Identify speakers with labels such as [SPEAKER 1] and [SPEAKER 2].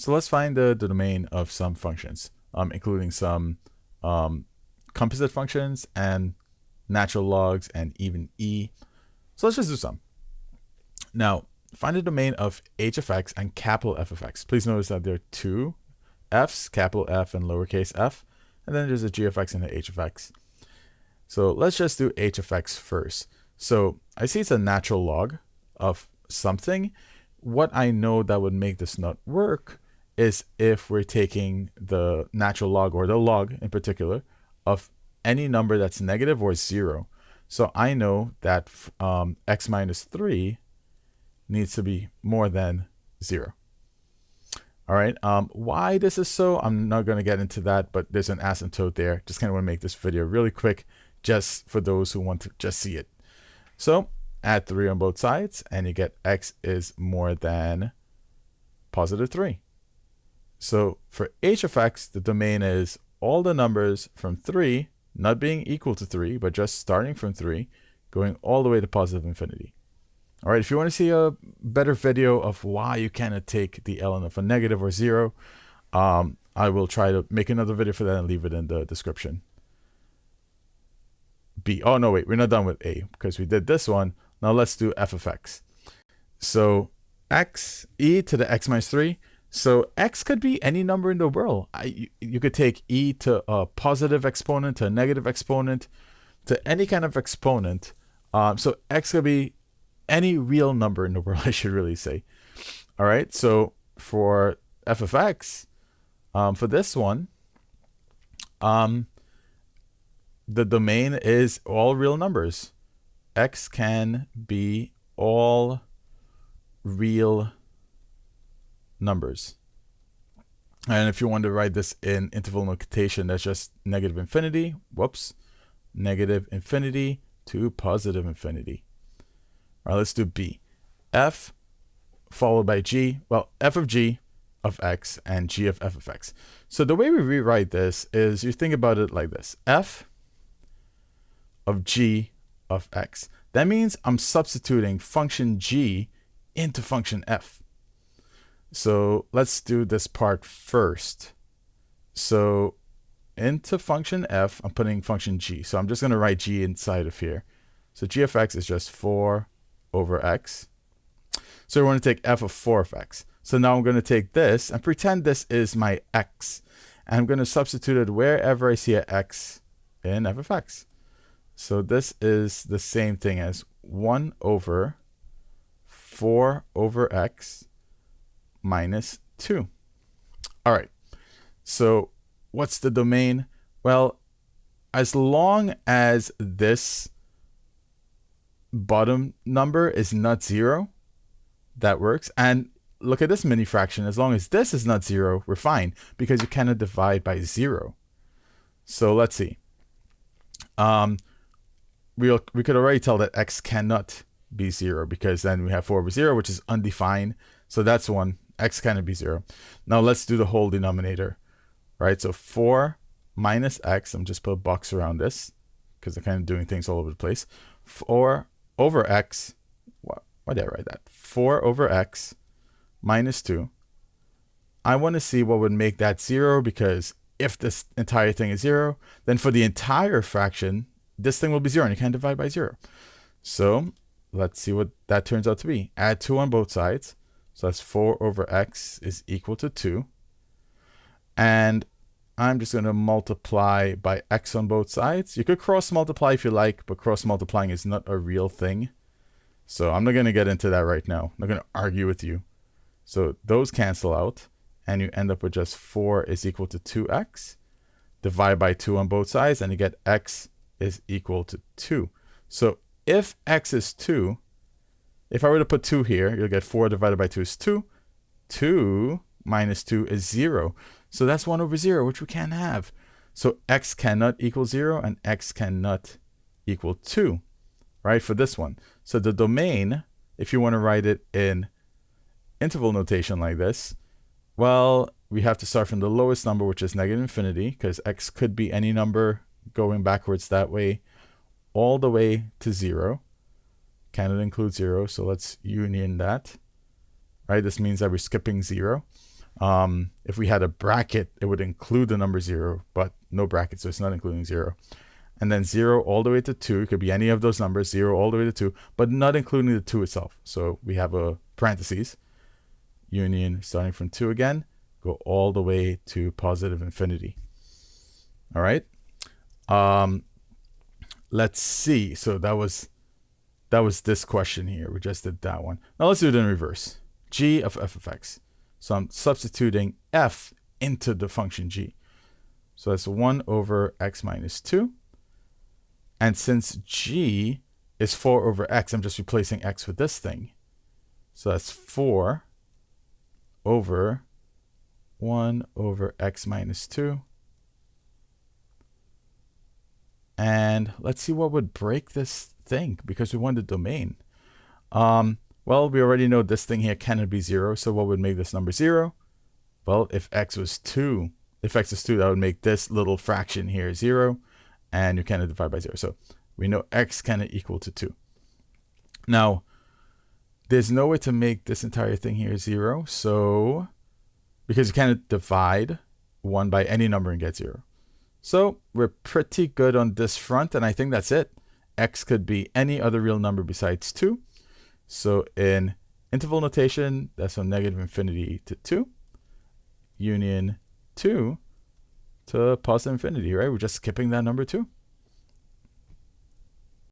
[SPEAKER 1] So let's find the domain of some functions, including some composite functions and natural logs and even e. So let's just do some. Now, find the domain of h of x and capital F of x. Please notice that there are two f's, capital F and lowercase f, and then there's a g of x and a h of x. So let's just do h of x first. So I see it's a natural log of something. What I know that would make this not work is if we're taking the natural log, or the log in particular, of any number that's negative or 0. So I know that x minus 3 needs to be more than 0. All right, why this is so, I'm not going to get into that, but there's an asymptote there. Just kind of want to make this video really quick, just for those who want to just see it. So add 3 on both sides, and you get x is more than positive 3. So for h of x, the domain is all the numbers from 3, not being equal to 3, but just starting from 3, going all the way to positive infinity. All right, if you want to see a better video of why you cannot take the ln of a negative or 0, I will try to make another video for that and leave it in the description. B. Oh, no, wait, we're not done with A because we did this one. Now let's do f of x. So x, e to the x minus 3. So x could be any number in the world. You could take e to a positive exponent, to a negative exponent, to any kind of exponent. So x could be any real number in the world, I should really say. All right, so for f of x, for this one, the domain is all real numbers. X can be all real numbers. And if you want to write this in interval notation, that's just negative infinity, whoops, negative infinity to positive infinity. All right, let's do B. F followed by G, well, f of G of x and g of f of x. So the way we rewrite this is you think about it like this. F of g of x. That means I'm substituting function g into function f. So let's do this part first. So into function f, I'm putting function g. So I'm just going to write g inside of here. So g of x is just 4 over x. So we want to take f of 4 of x. So now I'm going to take this and pretend this is my x. And I'm going to substitute it wherever I see an x in f of x. So this is the same thing as 1 over 4 over x minus 2. All right. So what's the domain? Well, as long as this bottom number is not 0, that works. And look at this mini fraction. As long as this is not 0, we're fine because you cannot divide by 0. So let's see. We could already tell that x cannot be 0 because then we have 4 over 0, which is undefined. So that's one. X cannot be 0. Now let's do the whole denominator. Right? So 4 minus x. I'm just put a box around this because I'm kind of doing things all over the place. 4 over x. Why did I write that? 4 over x minus 2. I want to see what would make that 0, because if this entire thing is 0, then for the entire fraction, this thing will be 0 and you can't divide by 0. So let's see what that turns out to be. Add 2 on both sides. So that's 4 over x is equal to 2. And I'm just going to multiply by x on both sides. You could cross multiply if you like, but cross multiplying is not a real thing. So I'm not going to get into that right now. I'm not going to argue with you. So those cancel out, and you end up with just 4 is equal to 2x. Divide by 2 on both sides, and you get x is equal to 2. So if x is 2, if I were to put 2 here, you'll get 4 divided by 2 is 2. 2 minus 2 is 0. So that's 1 over 0, which we can't have. So x cannot equal 0, and x cannot equal 2, right, for this one. So the domain, if you want to write it in interval notation like this, well, we have to start from the lowest number, which is negative infinity, because x could be any number going backwards that way, all the way to 0. Cannot include 0, so let's union that. Right, this means that we're skipping 0. If we had a bracket, it would include the number 0, but no bracket, so it's not including 0. And then 0 all the way to 2. It could be any of those numbers, 0 all the way to 2, but not including the 2 itself. So we have a parentheses, union starting from 2 again, go all the way to positive infinity. All right. Let's see. So that was this question here. We just did that one. Now let's do it in reverse. G of f of x. So I'm substituting f into the function g. So that's 1 over x minus 2. And since g is 4 over x, I'm just replacing x with this thing. So that's 4 over 1 over x minus 2. And let's see what would break this thing, because we want the domain. Well, we already know this thing here cannot be 0. So what would make this number 0? Well, if x was 2, that would make this little fraction here 0. And you cannot divide by 0. So we know x cannot equal to 2. Now, there's no way to make this entire thing here 0. So, because you cannot divide 1 by any number and get 0. So we're pretty good on this front. And I think that's it. X could be any other real number besides 2. So in interval notation, that's from negative infinity to 2. Union 2 to positive infinity, right? We're just skipping that number 2.